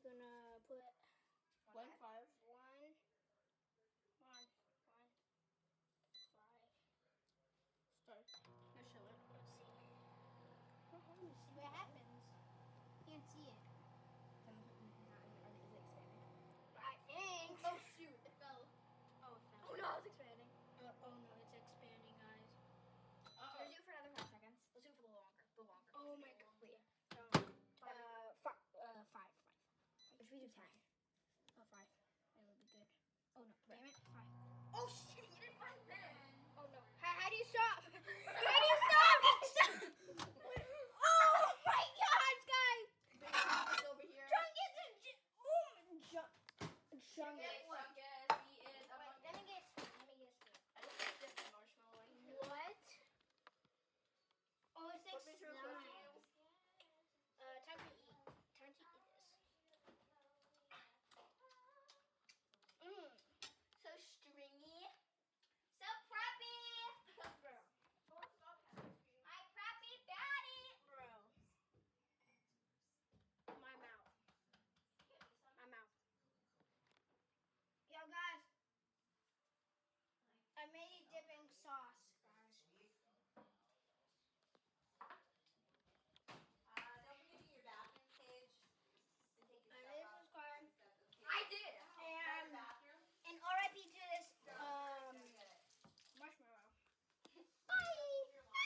gonna put 1, 5. 1, 5. Start. Now show it. Let's see. See What happens? Can't see it. Is it expanding? I think. Oh shoot! It fell. Oh, it fell. Oh no! It's expanding. Oh no, it's expanding, guys. So we're do it for another 5 seconds. Let's do it for the longer. Oh my god. Wait. 5. Should we do 10? Oh, 5. It would be good. Oh no, Damn it. 5. Oh shit!